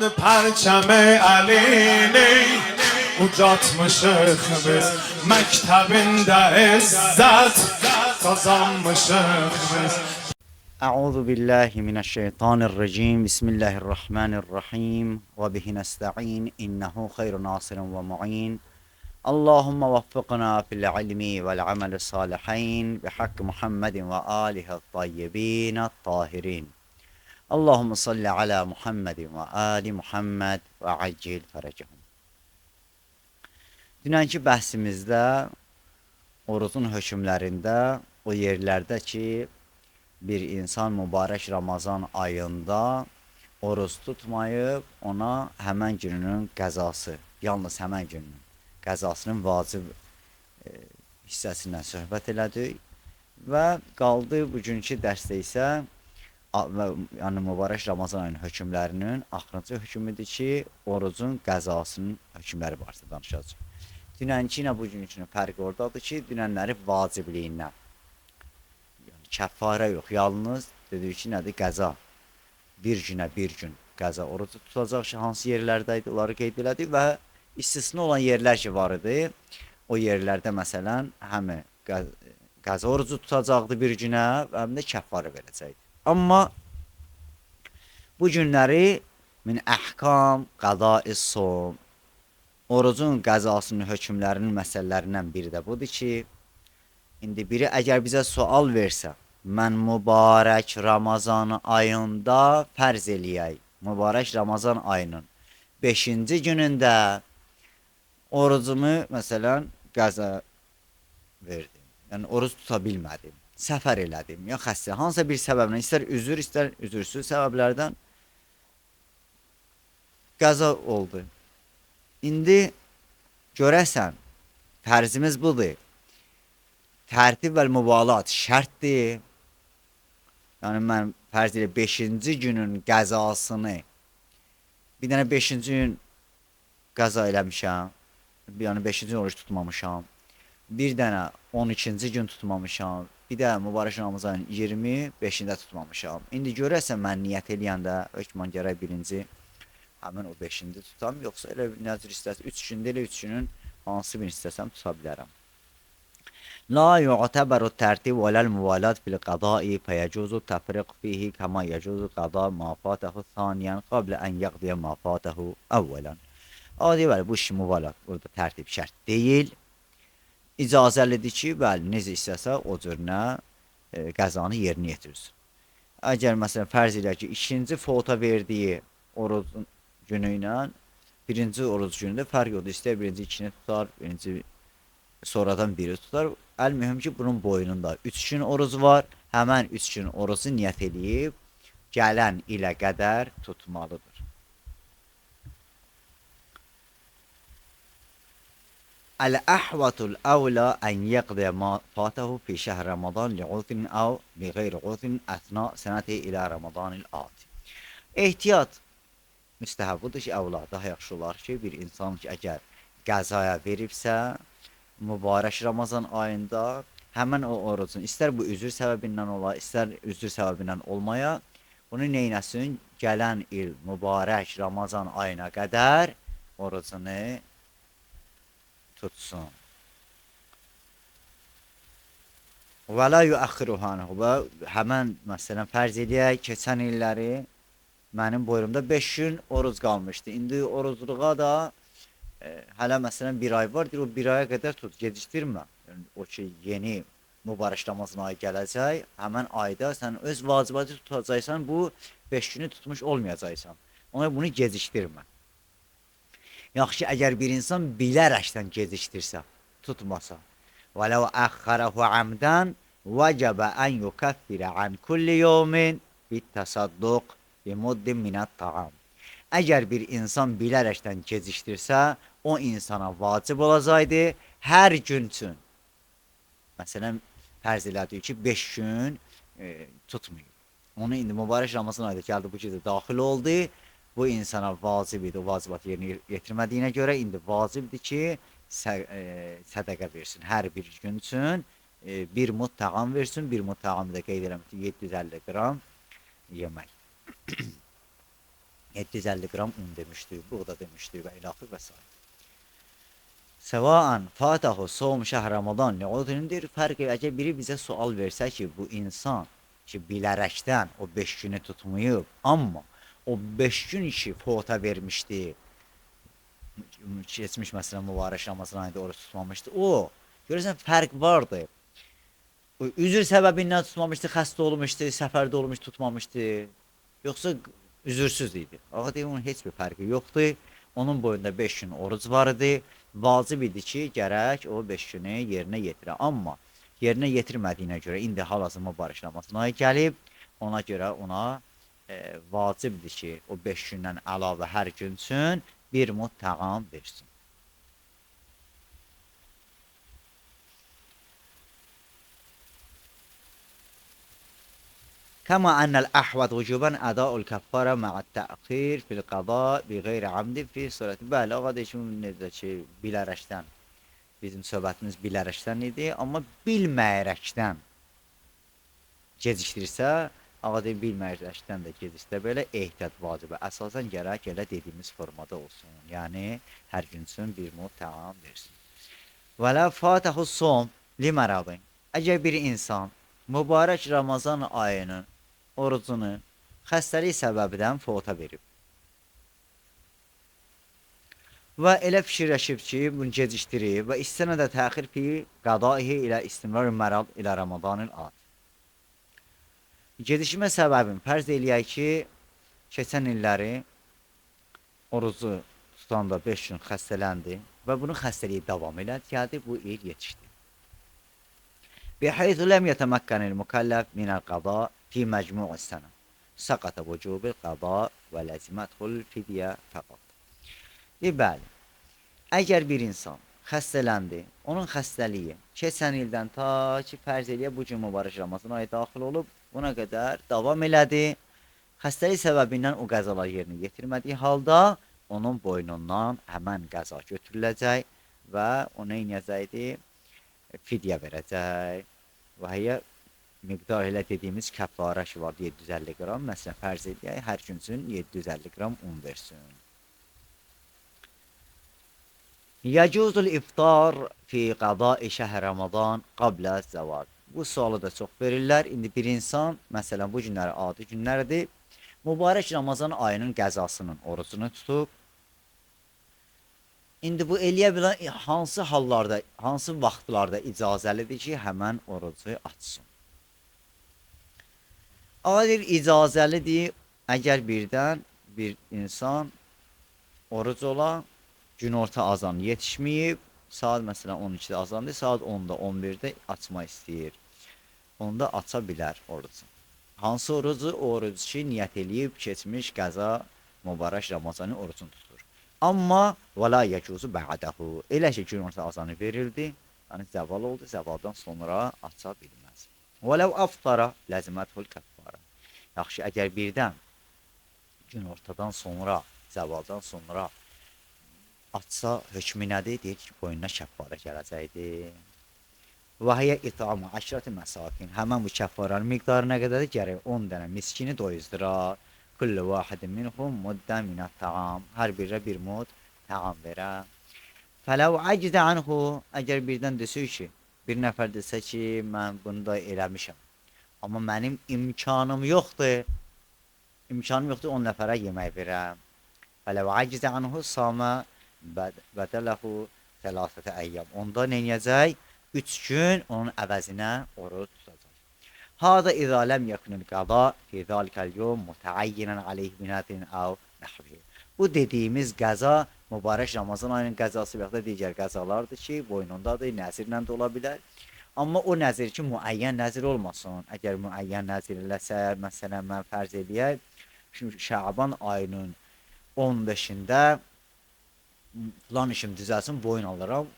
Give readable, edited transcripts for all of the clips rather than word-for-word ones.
پرچم علی ucatmışıq biz məktəbində izzət qazanmışıq biz. Euzu billahi mineşşeytanirracim. Bismillahirrahmanirrahim. Ve bihi nesta'in. İnnehu hayru nasirin ve mu'in. Allahumme veffikna fil ilmi vel ameli salihin bi hakkı Muhammedin ve alihi tayyibin tahirin. Allahumme salli ala Muhammedin ve ali Muhammed ve accil ferecehum. Dünənki bəhsimizdə orucun hökmlərində o yerlərdə ki, bir insan mübarək Ramazan ayında oruç tutmayıb, ona həmən gününün qəzası, yalnız həmən gününün qəzasının vacib hissəsindən söhbət elədik və qaldı bugünkü dərsdə isə yəni mübarək Ramazan ayının hökmlərinin axırıncı hökmüdür ki, orucun qəzasının hökmləri barədə danışacağıq. Dünənki ilə bugünkünün fərqi oradadır ki, dünənləri vacibliyindən. Yəni, kəffarə yox, yalnız dedik ki, nədir? Qəza. Bir günə bir gün qəza orucu tutacaq ki, hansı yerlərdə idi, onları qeyd elədik və istisna olan yerlər ki var idi. O yerlərdə məsələn, həm qəza orucu tutacaqdı bir günə və həm də kəffarə verəcəkdi. Amma bu günləri min əhkam qadai-s-sum, orucun qəzasının hökmlərinin məsələlərindən biri də budur ki, indi biri əgər bizə sual versə, mən mübarək Ramazan ayında fərz eləyək, mübarək Ramazan ayının 5-ci günündə orucumu məsələn qəza verdim, yəni oruc tuta bilmədim, səfər elədim, ya xəstə, hansısa bir səbəblə, istər üzür, istər üzürsüz səbəblərdən qəza oldu. İndi görəsən, fərzimiz budur. Tərtib və mübalat şərtdir. Yəni, mən fərz ilə 5-ci günün qəzasını, bir dənə 5-ci gün qəza eləmişəm, yəni 5-ci gün oruç tutmamışam, bir dənə 12-ci gün tutmamışam, bir də mübarək Ramazanın 25-də tutmamışam. İndi görəsən, mən niyyət eləyəndə, hökmən gərək birinci, həmin o 5-ci tutam, yoxsa elə nəzir istəsə, 3 gündə elə 3 günün hansı birini istəsəm tuta bilərəm. La yu'tabaru tərtib və ləl müvalat fil qadai fəyəcuzu təfriq fihi kəma yəcuzu qada ma fatahu saniyən qablə ən yəqdiyə ma fatahu əvvələn. Adi bəli, bu işi müvalat, burada tərtib şərt deyil. İcazəlidir ki, bəli, necə istəsə o cürünə qəzanı yerinə yetirirsin. Əgər məsələn fərz elə ki, ikinci fota verdiyi orucun günü ilə birinci oruc günündə fərq yoxdur. İstər birinci ikini tutar, birinci sonradan biri tutar. Əl-mühüm ki, bunun boyununda 3 gün oruc var. Həmən 3 gün orucu niyyət edib, gələn ilə qədər tutmalıdır. Əl-əhvatul əvlə ən yəqdiyə ma fatahu fi şəhr Ramazan li'udrin əv bi qeyri udrin əsna sənəti ilə Ramazanil ati. Ehtiyat müstəhəb budur ki, əvla daha yaxşı olar ki, bir insan ki, əgər qəzaya veribsə, mübarək Ramazan ayında həmən o orucun, istər bu üzür səbəbindən ola, istər üzür səbəbindən olmaya, bunu neynəsin? Gələn il mübarək Ramazan ayına qədər orucunu tutsun. Və la yuəxxiruhanəhu və həmən, məsələn, fərz eləyək, keçən illəri mənim boyumda 5 gün oruc qalmışdı. İndi orucluğa da hələ məsələn bir ay var, o bir aya qədər tut, gecikdirmə. Yəni, o ki, yeni mübarək Ramazan ayı gələcək, həmən ayda sən öz vacibatı tutacaqsan, bu 5 günü tutmuş olmayacaqsan. Ona bunu gecikdirmə. Yaxşı, əgər bir insan bilərəkdən gecikdirsə, tutmasa, وَلَوْ أَخَّرَهُ عَمْدًا وَجَبَ أَنْ يُكَفِّرَ عَنْ كُلِّ يَوْمٍ بِالتَّصَدُّقِ بِمُدٍّ مِنَ الطَّعَامِ. Əgər bir insan bilərəkdən gecikdirsə, o insana vacib olacaqdı hər gün üçün. Məsələn, fərz elədik ki, 5 gün tutmayıb. Onu indi mübarək Ramazan ayda gəldi, bu gecə daxil oldu. Bu insana vacib idi, o vacibatı yerinə yetirmədiyinə görə indi vacibdir ki, sədəqə versin. Hər bir gün üçün bir mud təğam versin, bir mud təğamı da qeyd eləmək ki, 750 qram yemək. 750 qram un demişdik, buğda demişdik və ilaxır və s. Səvaən fatahu sawm şəhr Ramazan li'udrindir. Fərqi əgər biri bizə sual versə ki, bu insan ki bilərəkdən o 5 günü tutmayıb, amma o 5 gün ki fota vermişdi, keçmiş məsələn mübarək Ramazan ayında oruç tutmamışdı. O görürsən fərq vardı. Üzür səbəbindən tutmamışdı, xəstə olmuşdu, səfərdə olmuş tutmamışdı. Yoxsa üzürsüz idi. Ağa deyir, onun heç bir fərqi yoxdur. Onun boyunda 5 gün oruc var idi. Vacib idi ki, gərək o 5 günü yerinə yetirə. Amma yerinə yetirmədiyinə görə indi hal-hazırda mübarək Ramazan ayı gəlib, ona görə ona vacibdir ki, o 5 gündən əlavə hər gün üçün bir mud təam versin. Kama ennel ahvad vücuben ada'ul kaffara ma'at ta'khir fil qada bi gayri amdi fi surati. Bəli, ağa deyir ki, necə ki, bilərəkdən, bizim söhbətimiz bilərəkdən idi, amma bilməyərəkdən gecikdirirsə, ağa deyir, bilməyərəkdən də gecikdirsə belə ehtiyat vacibə. Əsasən gərək elə dediyimiz formada olsun. Yəni, hər gün üçün bir mud təam versin. Və lə fatəhus som li məradın. Əgər bir insan mübarək Ramazan ayının orucunu xəstəlik səbəbindən fota verib və elə fikirləşib ki, bunu gecikdirib və istənədə təxir fi qadaihi ilə istimrar mərad ilə Ramadanil ad. Gecikmə səbəbim fərz eləyək ki, keçən illəri orucu tutanda 5 gün xəstələndi və bunun xəstəliyi davam elədi, gəldi bu il yetişdi. Bihaythu lem yetəməkkənil mükəlləf minəl qada fi məcmu'is sənə. Səqata vücubil qada və ləzimətxul fidyə fəqat. Bəli, əgər bir insan xəstələndi, onun xəstəliyi keçən ildən ta ki fərz eləyə bu gün mübarək Ramazan ayı daxil olub, buna qədər davam elədi. Xəstəlik səbəbindən o qəzalar yerinə yetirmədiyi halda onun boynundan həmən qəza götürüləcək və o nə edəcəkdir? Fidyə verəcək. Və hiyə miqdar elə dediyimiz kəffarə ki var 750 qram, məsələn fərz edək, hər gün üçün 750 qram un versin. Yəcuzul iftar fi qadai şəhr Ramazan qablə zəval. Bu sualı da çox verirlər. İndi bir insan, məsələn bu günləri adi günlərdir, mübarək Ramazan ayının qəzasının orucunu tutub, İndi bu eləyə bilən hansı hallarda, hansı vaxtlarda icazəlidir ki, həmən orucu açsın? Adir icazəlidir, əgər birdən bir insan oruc ola, günorta azanı yetişməyib, saat məsələn 12-də azandır, saat 10-da, 11-də açmaq istəyir. Onda aça bilər orucu. Hansı orucu? O orucu ki, niyyət eləyib, keçmiş qəza mübarək Ramazanı orucunu tutur. Amma və la yəcuzu bə'dəhu. Elə ki, günorta azanı verildi, yəni zəval oldu, zəvaldan sonra aça bilməz. Və ləv aftara ləzimətül kəffara. Yaxşı, əgər birdən günortadan sonra, zəvaldan sonra açsa hökmü nədir? Deyir ki, boynuna kəffara gələcəkdir. Və hiyə itamu əşrəti məsakin. Həmən bu kəffaranın miqdarı nə qədərdir? Gərək 10 dənə miskini doyuzdurar. Kullu vahidin minhum muddən minət təam. Hər birə bir mud təam verə. Fələv əcdə anhu. Əgər birdən desək ki, bir nəfər desə ki, mən bunu da eləmişəm. Amma mənim imkanım yoxdur. İmkanım yoxdur 10 nəfərə yemək verəm. Fələv əcdə anhu samə bədələhu tələsətə əyyam. Onda neyəcək? 3 gün onun əvəzinə oruç tutacaq. Hada izə ləm yəkunul qada fi zalikəl yom mütəəyyinən aleyh binatin əv nəhvi. Bu dediyimiz qəza mübarək Ramazan ayının qəzası və ya digər qəzalardır ki, boynundadır, nəzirlə də ola bilər. Amma o nəzir ki, müəyyən nəzir olmasın. Əgər müəyyən nəzir eləsə, məsələn, mən fərz eləyək, şimdi Şaban ayının 15-də filan işim düzəlsin, boyun alıram,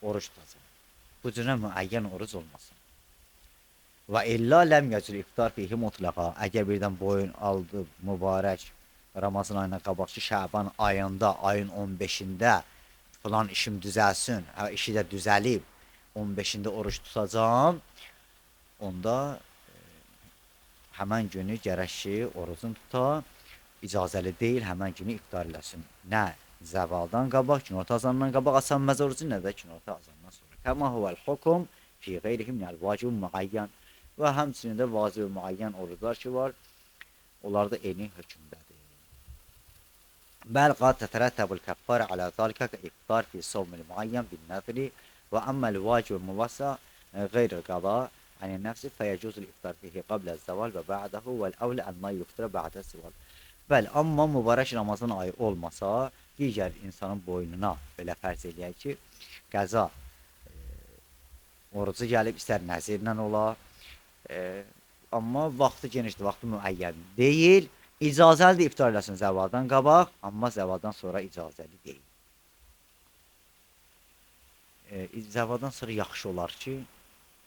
oruç tutacaq. Bu cürə müəyyən oruc olmasın. Və illa ləm yəcül iftar fihi mutlaqa. Əgər birdən boyun aldı mübarək Ramazan ayına qabaqçı Şaban ayında, ayın 15-də filan işim düzəlsin, işi də düzəlib, 15-də oruç tutacağım, onda həmən günü gərək ki, orucunu tuta icazəli deyil həmən günü iftar eləsin. Nə zəvaldan qabaq, günorta azandan qabaq asanmaz orucu, nə də günorta azandan sonra. Kəma huvel hukum fi qeyrihi minəl vacib müəyyən və həmçinin də vacib müəyyən oruclar ki var, onlar da eyni hökmdədir. Bəl qad tətərəttəbul kəffara alə zəlikə iftar fi sovmil müəyyən bin nəzri və əmməl vacib müvəssa qeyri qada ani nəfsi fəyəcuzul iftar fihi qablə zəval və bə'dəhu vəl-əvlə ənmə yuftira bə'də zəval. Bəli, amma mübarək Ramazan ayı olmasa, digər insanın boynuna belə fərz eləyək ki, qəza orucu gəlib, istər nəzirlə ola, amma vaxtı genişdir, vaxtı müəyyən deyil, icazəlidir iftar eləsin zəvaldan qabaq, amma zəvaldan sonra icazəli deyil. Zəvaldan sonra yaxşı olar ki,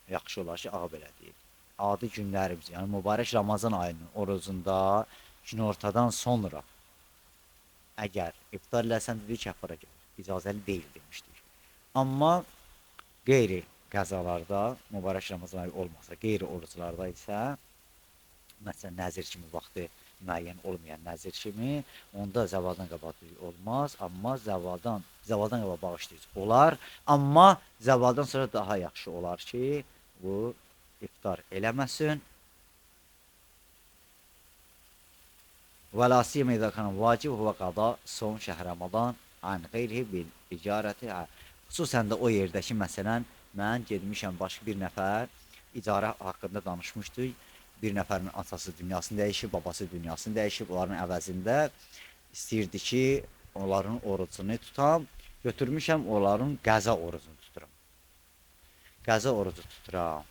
ağa belə deyil. Adi günlərimiz, yəni mübarək Ramazan ayının orucunda günortadan sonra əgər iftar eləsən dedik kəffara gəlir, icazəli deyil demişdik. Amma qeyri qəzalarda, mübarək Ramazan ayı olmasa, qeyri oruclarda isə, məsələn, nəzir kimi vaxtı müəyyən olmayan nəzir kimi, onda zəvaldan qabaq olmaz, amma zəvaldan qabaq bağışlayıcı olar, amma zəvaldan sonra daha yaxşı olar ki, bu iftar eləməsin. Və la siyemə izə kana vacib və qada son şəhr Ramazan an qeyrihi bil icarəti. Xüsusən də o yerdə ki, məsələn, mən getmişəm başqa bir nəfər icarə haqqında danışmışdıq. Bir nəfərin atası dünyasını dəyişib, babası dünyasını dəyişib, onların əvəzində istəyirdi ki, onların orucunu tutam. Götürmüşəm, onların qəza orucunu tuturam. Qəza orucu tuturam.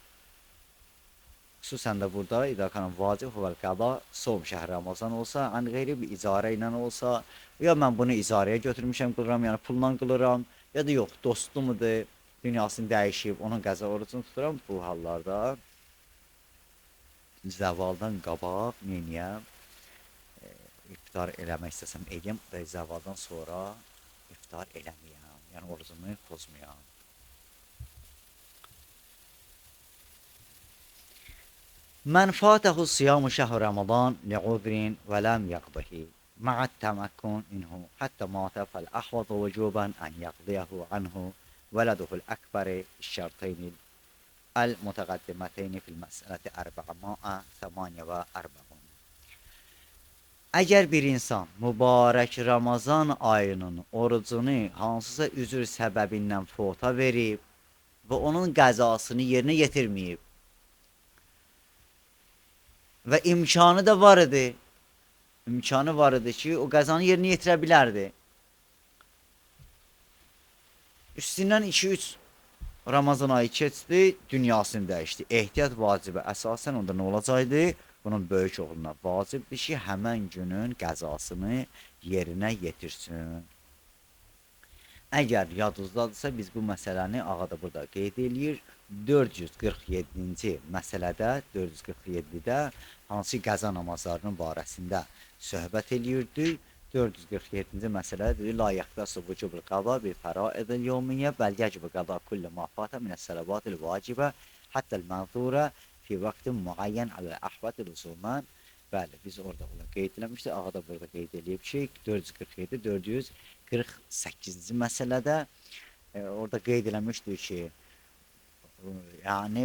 Xüsusən də burada idakanın vacib və qəda som şəhr Ramazan olsa, ən qeyri bir icarə ilə olsa, ya mən bunu icarəyə götürmüşəm, qılıram, yəni pulla qılıram, ya da yox, dostumudur, dünyasını dəyişib, onun qəza orucunu tuturam. Bu hallarda zəvaldan qabaq neyəm? İftar eləmək istəsəm eləyəm, və zəvaldan sonra iftar eləməyəm, yəni orucumu pozmayam. من فاته صيام شهر رمضان لعذر ولم يقضه مع التمكن منه حتى مات فالأحوط وجوبا أن يقضيه عنه ولده الأكبر الشرطين المتقدمتين في المسألة 448. Əgər bir insan mübarək Ramazan ayının orucunu hansısa üzr səbəbindən fota verib və onun qəzasını yerinə yetirməyib və imkanı da var idi. İmkanı var idi ki, o qəzanı yerinə yetirə bilərdi. Üstündən 2-3 Ramazan ayı keçdi, dünyasını dəyişdi. Ehtiyat vacibə əsasən onda nə olacaqdı? Bunun böyük oğluna vacibdir ki, həmən günün qəzasını yerinə yetirsin. Əgər yadınızdadırsa, biz bu məsələni ağa da burada qeyd eləyir. 447-ci məsələdə, 447-də hansı qəza namazlarının barəsində söhbət eləyirdik. 447-ci məsələdə la yəqdəsu vücubul qada bil fəraidil yevmiyyə bəl yəcib qada kulli ma fata min as-salavatil vacibə hatta al-manzura fi vaqtin muayyan alə-əhvatil usulman. Bəli, biz orada qeyd eləmişdik. Ağa da burada qeyd eləyib ki, 447, 448-ci məsələdə orada qeyd eləmişdik ki, yəni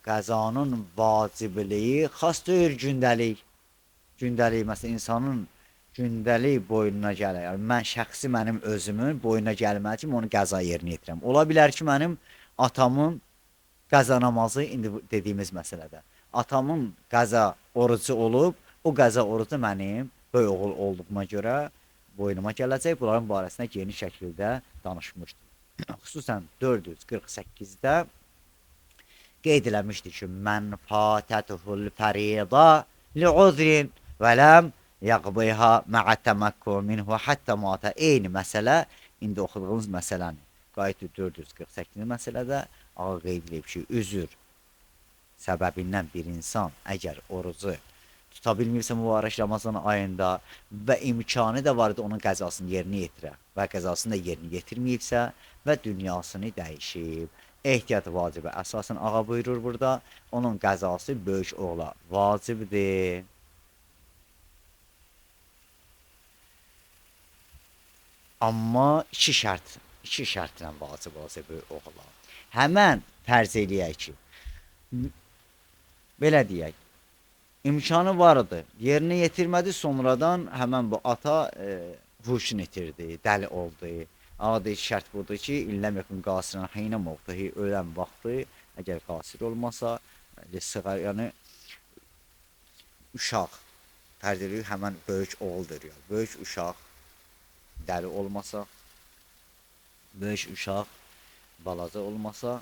qəzanın vacibliyi xas deyil gündəlik. Gündəlik, məsələn, insanın gündəlik boynuna gəlir. Yəni, mən şəxsi mənim özümün boynuna gəlməli ki, onu qəza yerinə yetirəm. Ola bilər ki, mənim atamın qəza namazı, indi dediyimiz məsələdə, atamın qəza orucu olub, o qəza orucu mənim böyük oğul olduğuma görə boynuma gələcək. Bunların barəsində geniş şəkildə danışmışdım. Xüsusən 448-də qeyd eləmişdi ki, mən fatətuhul fərida li'udrin və ləm yaqbiha mə'ə təməkkun minhu hatta mata. Eyni məsələ, indi oxuduğumuz məsələni. Qayıt 448-ci məsələdə ağa qeyd edib ki, üzür səbəbindən bir insan əgər orucu tuta bilmirsə mübarək Ramazan ayında və imkanı da vardı onun qəzasını yerinə yetirə və qəzasını da yerinə yetirməyibsə və dünyasını dəyişib. Ehtiyat vacibə əsasən ağa buyurur burada, onun qəzası böyük oğla vacibdir. Amma iki şərtlə vacib olacaq bu oğlan. Həmən fərz eləyək ki, belə deyək, imkanı vardı, yerinə yetirmədi, sonradan həmən bu ata huşunu itirdi, dəli oldu. Adi şərt budur ki, illəm yakın qasirən heynə mövqehi ölən vaxtı, əgər qasir olmasa, sığar, yəni uşaq, fərz edirik, həmən böyük oğuldur ya, böyük uşaq dəli olmasa, böyük uşaq balaca olmasa,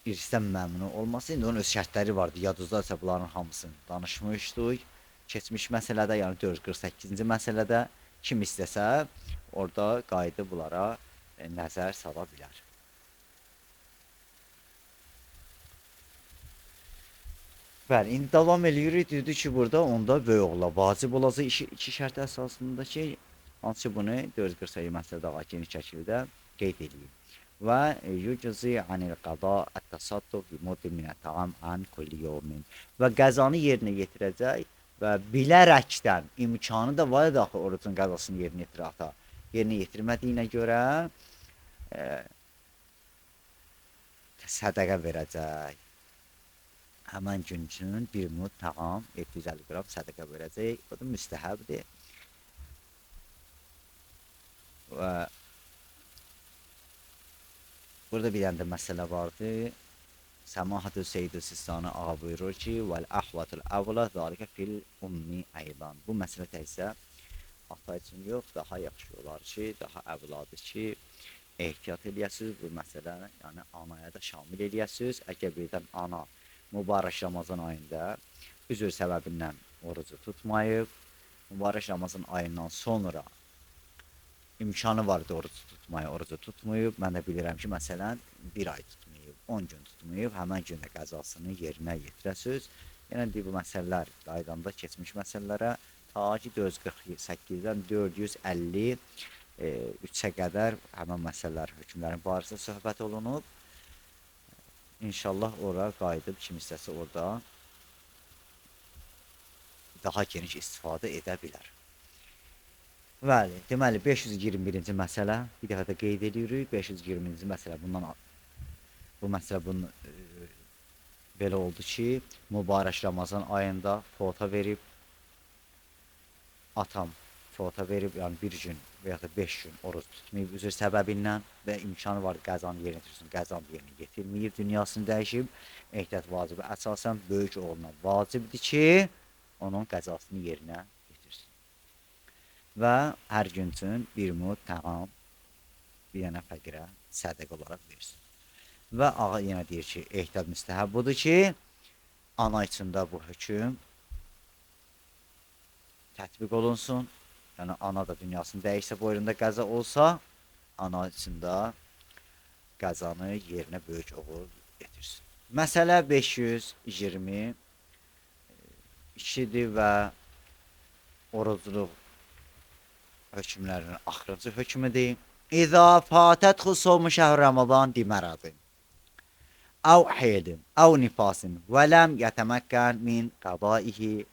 irsdən məmnun olması, indi onun öz şərtləri vardı. Yadınızdadsa bunların hamısını danışmışdıq. Keçmiş məsələdə, yəni 448-ci məsələdə kim istəsə, orada qayıdı bunlara nəzər sala bilər. Bəli, indi davam edirik. Dedi ki, burada onda böyük oğula vacib olacaq iki şərt əsasında ki, hansı bunu 448 məsələdə geniş şəkildə qeyd edeyim. Və yuczi anil qada at-tasadduk bi mudin min at-ta'am an kulli yawmin. Və qəzanı yerinə yetirəcək və bilərəkdən imkanı da var idi axı orucun qəzasını yerinə yetirə ata. Yerinə yetirmədiyinə görə sədəqə verəcək. Həmən gün üçün bir mud tağam 750 qram sədəqə verəcək. Bu da müstəhəbdir. Və burada bir dənə də məsələ vardı. Səmahat-ı Seyyid-i Sistani ağa buyurur ki, vəl-əhvatul əvla zəlikə fil ummi əydan. Bu məsələ təkcə ata üçün yox, daha yaxşı olar ki, daha əvladır ki, ehtiyat eləyəsiniz bu məsələni, yəni anaya da şamil eləyəsiniz. Əgər birdən ana mübarək Ramazan ayında üzr səbəbindən orucu tutmayıb, mübarək Ramazan ayından sonra imkanı vardı orucu tutmaya, orucu tutmayıb. Mən də bilirəm ki, məsələn, bir ay tutmayıb, 10 gün tutmayıb, həmən gündə qəzasını yerinə yetirəsiniz. Yəni, bu məsələlər qaydanda keçmiş məsələlərə ta ki 448-dən 453-ə qədər həmən məsələlər, hökmlərin barəsində söhbət olunub. İnşallah ora qayıdıb, kim istəsə orada daha geniş istifadə edə bilər. Bəli, deməli 521-ci məsələ, bir dəfə də qeyd edirik. 520-ci məsələ bu məsələ belə oldu ki, mübarək Ramazan ayında fota verib, atam fota verib, yəni bir gün və ya da 5 gün oruc tutmayıb üzr səbəbindən və imkanı var qəzanı yerinə yetirsin, qəzanı yerinə yetirməyib, dünyasını dəyişib, ehtiyat vacibi əsasən böyük oğluna vacibdir ki, onun qəzasını yerinə və hər gün üçün bir mud təam bir dənə fəqirə sədəq olaraq versin. Və ağa yenə deyir ki, ehtiyat müstəhəb budur ki, ana içində bu hökm tətbiq olunsun. Yəni, ana da dünyasını dəyişsə, boyunda qəza olsa, ana içində qəzanı yerinə böyük oğul getirsin. Məsələ 522-dir və orucluq hökmlərinin axırıncı hökmüdür. İzâ fətət xusûmu şəhr Ramazan diməradın, əv heydin, əv nifasin və ləm yətəməkkən min qadaihi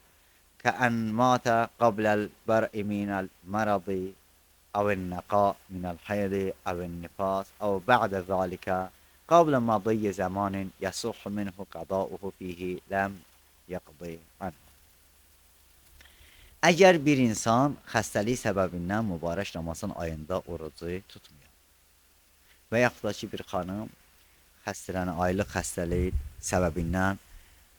kəən mətə qabləl bər'i minəl məradi əvin nəqa minəl heydi əvin nifas əv bə'də zəlikə qablə madiyyə zəmanin yəsuhu minhu qadauhu fihi ləm yəqdi anhu. Əgər bir insan xəstəlik səbəbindən mübarək Ramazan ayında orucu tutmuyor və yaxud da ki, bir xanım aylıq xəstəlik səbəbindən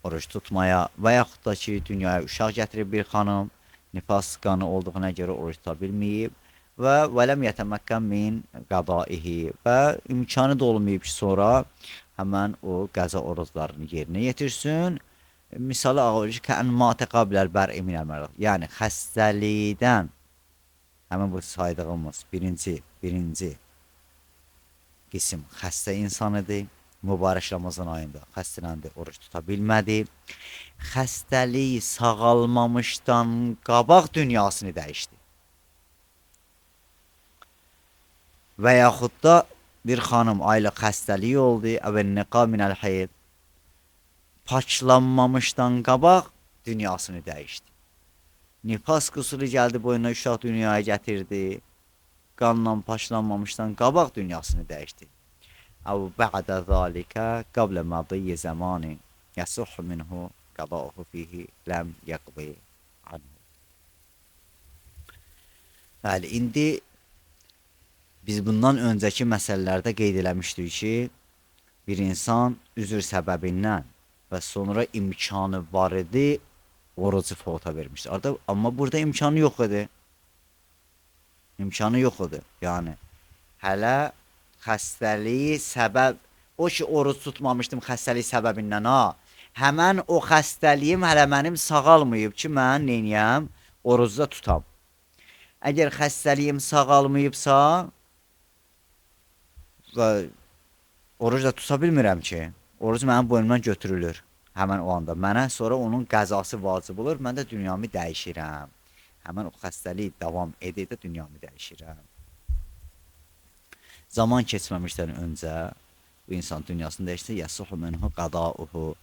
oruç tutmaya və yaxud da ki, dünyaya uşaq gətirib bir xanım nifas qanı olduğuna görə oruç tuta bilməyib və vələm yətəməkkən min qadaihi və imkanı da olmayıb ki, sonra həmən o qəza oruclarını yerinə yetirsin. Misalı ağır ki, kəən matə qabləl bər'i minəl mərad. Yəni, xəstəlikdən, həmən bu saydığımız birinci qisim xəstə insanıdır. Mübarək Ramazan ayında xəstələndi, oruç tuta bilmədi. Xəstəlik sağalmamışdan qabaq dünyasını dəyişdi. Və yaxud da bir xanım aylıq xəstəliyi oldu, əvvəl nəqa minəl heyd, paçlanmamışdan qabaq dünyasını dəyişdi. Nifas qüsuru gəldi, boyuna uşaq dünyaya gətirdi. qanla paşlanmamışdan qabaq dünyasını dəyişdi. Əv bə'də zəlikə qablə mədiyi zəmani yəsuh minhu qadauhu fihi ləm yəqbi anhu. Bəli, indi biz bundan öncəki məsələlərdə qeyd eləmişdik ki, bir insan üzr səbəbindən və sonra imkanı var idi, orucu fota vermişdi. Amma burada imkanı yox idi. İmkanı yox idi. Yəni, hələ xəstəliyi səbəb, o ki, oruc tutmamışdım xəstəlik səbəbindən, həmən o xəstəliyim hələ mənim sağalmayıb ki, mən neyniyəm, orucda tutam. Əgər xəstəliyim sağalmayıbsa, və orucda tuta bilmirəm ki, oruc mənim boynumdan götürülür həmən o anda. Mənə sonra onun qəzası vacib olur, mən də dünyamı dəyişirəm. Həmən o xəstəlik davam edə dünyamı dəyişirəm. Zaman keçməmişdən öncə bu insan dünyasını dəyişsə, yəsuhu minhu qadauhu.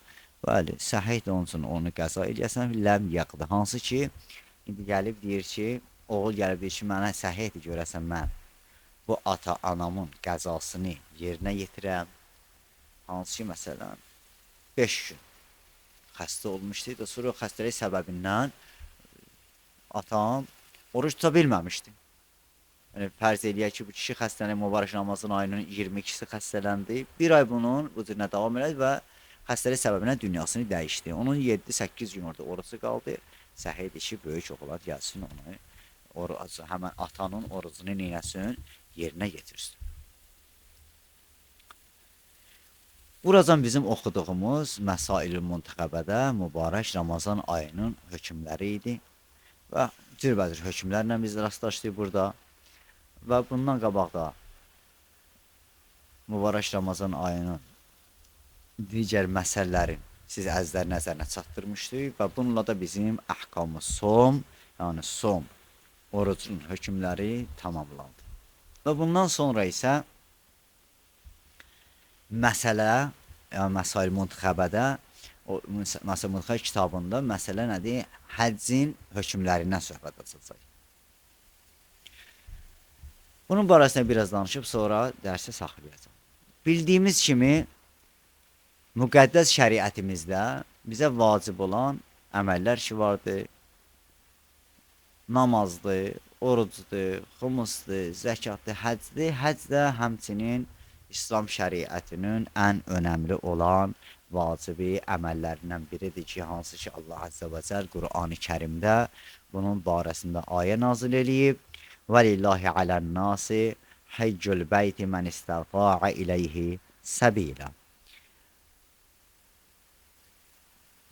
Bəli, səhih də onun üçün onu qəza eləyəsən, ləm yəqdi. Hansı ki, indi gəlib deyir ki, oğul gəlib deyir ki, mənə səhihdir görəsən mən bu ata-anamın qəzasını yerinə yetirəm. Hansı ki, məsələn, 5 gün xəstə olmuşdu da, sonra xəstəlik səbəbindən atam oruç tuta bilməmişdi. Yəni, fərz eləyək ki, bu kişi xəstəlik mübarək Ramazan ayının 22-si xəstələndi. Bir ay bunun bu cürünə davam elədi və xəstəlik səbəbindən dünyasını dəyişdi. Onun 7-8 gün orada orucu qaldı. Səhiydir ki, böyük oğlan gəlsin onu, həmən atanın orucunu neynəsin, yerinə getirsin. Buradan bizim oxuduğumuz Məsail-i Muntəqəbədə mübarək Ramazan ayının hökmləri idi və cürbəcür hökmlərlə biz rastlaşdıq burada və bundan qabaq da mübarək Ramazan ayının digər məsələlərin siz əzizlər nəzərinə çatdırmışdıq və bununla da bizim əhkamı som, yəni som, orucun hökmləri tamamlandı. Və bundan sonra isə məsələ, yəni Məsail Muntəqəbədə, Məsail Muntəqəbə kitabında məsələ nədir? Həccin hökmlərindən söhbət açılacaq. Bunun barəsində biraz danışıb, sonra dərsi saxlayacaq. Bildiyimiz kimi, müqəddəs şəriətimizdə bizə vacib olan əməllər ki vardır. Namazdır, orucdur, xumusdur, zəkatdır, həcdir. Həcc də həmçinin İslam şəriətinin ən önəmli olan vacibi əməllərindən biridir ki, hansı ki Allah Əzzə və Cəl Qur'an-ı Kərimdə bunun barəsində ayə nazil eləyib. وَلِلَّهِ عَلَى النَّاسِ حَجُّ الْبَيْتِ مَنِ اسْتَطَاعَ إِلَيْهِ سَبِيلًا.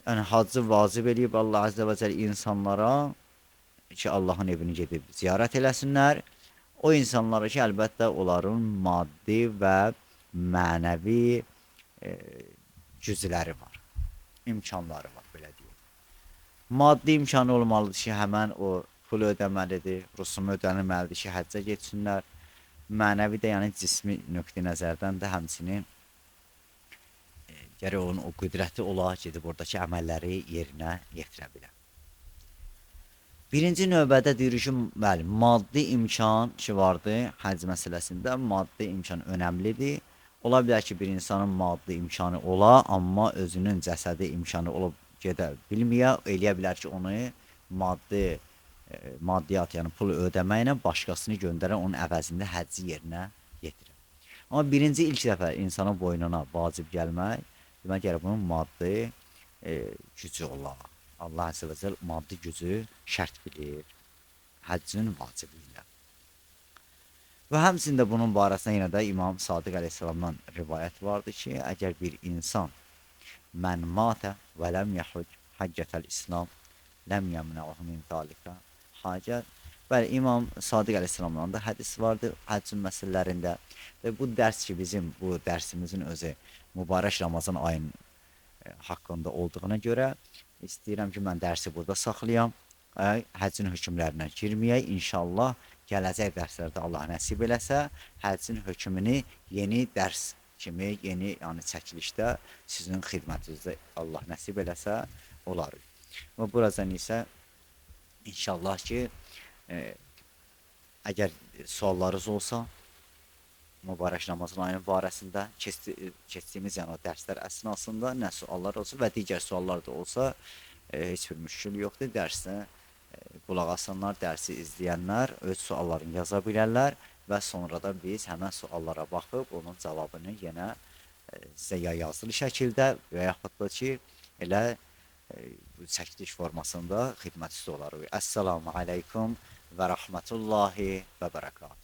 Yəni, haccı vacib eləyib Allah Əzzə və Cəl insanlara ki, Allahın evini gedib ziyarət eləsinlər. O insanlara ki, əlbəttə onların maddi və mənəvi gücləri var, imkanları var, belə deyək. Maddi imkanı olmalıdır ki, həmən o pul ödəməlidir, rusumu ödənilməlidir ki, həccə geçsinlər. Mənəvi də, yəni cismi nöqtə nəzərdən də həmçinin gərək onun o qüdrəti ola, gedib oradakı əməlləri yerinə yetirə bilər. Birinci növbədə deyirik ki, maddi imkan ki vardır, həcc məsələsində maddi imkan önəmlidir. Ola bilər ki, bir insanın maddi imkanı ola, amma özünün cəsədi imkanı olub gedə bilməyə, eləyə bilər ki, onu maddiyyat, yəni pul ödəməklə başqasını göndərən onun əvəzində həcci yerinə yetirir. Amma birinci ilk dəfə insanın boynuna vacib gəlmək, demək gərək bunun maddi gücü ola. Allah Əzzə və Cəl maddi gücü şərt bilir həccinin vacibliyi ilə. Və həmçində bunun barəsində yenə də İmam Sadiq əleyhissalamdan rivayət vardır ki, əgər bir insan mən matə və ləm yəhuc həccətəl İslam ləm yəmnəuhu min zalikə hacət. Bəli, İmam Sadiq əleyhissalamdan da hədis vardır həccin məsələlərində və bu dərs ki, bizim bu dərsimizin özü mübarək Ramazan ayının haqqında olduğuna görə istəyirəm ki, mən dərsi burada saxlayam, həccin hökmlərinə girməyək. İnşallah, gələcək dərslərdə Allah nəsib eləsə, həccin hökmünü yeni dərs kimi, yeni çəkilişdə sizin xidmətinizdə Allah nəsib eləsə, olarıq. Və buradan isə inşallah ki, Əgər suallarınız olsa, mübarək Ramazan ayının barəsində keçdiyimiz yəni o dərslər əsnasında nə suallar olsa və digər suallar da olsa, heç bir müşkül yoxdur. Dərsə qulaq asanlar, dərsi izləyənlər öz suallarını yaza bilərlər və sonra da biz həmən suallara baxıb onun cavabını yenə sizə ya yazılı şəkildə və yaxud da ki, elə çəkiliş formasında xidmət üstə olarıq. Əssalamu aleykum və rəhmətullahi və bərəkatuhu.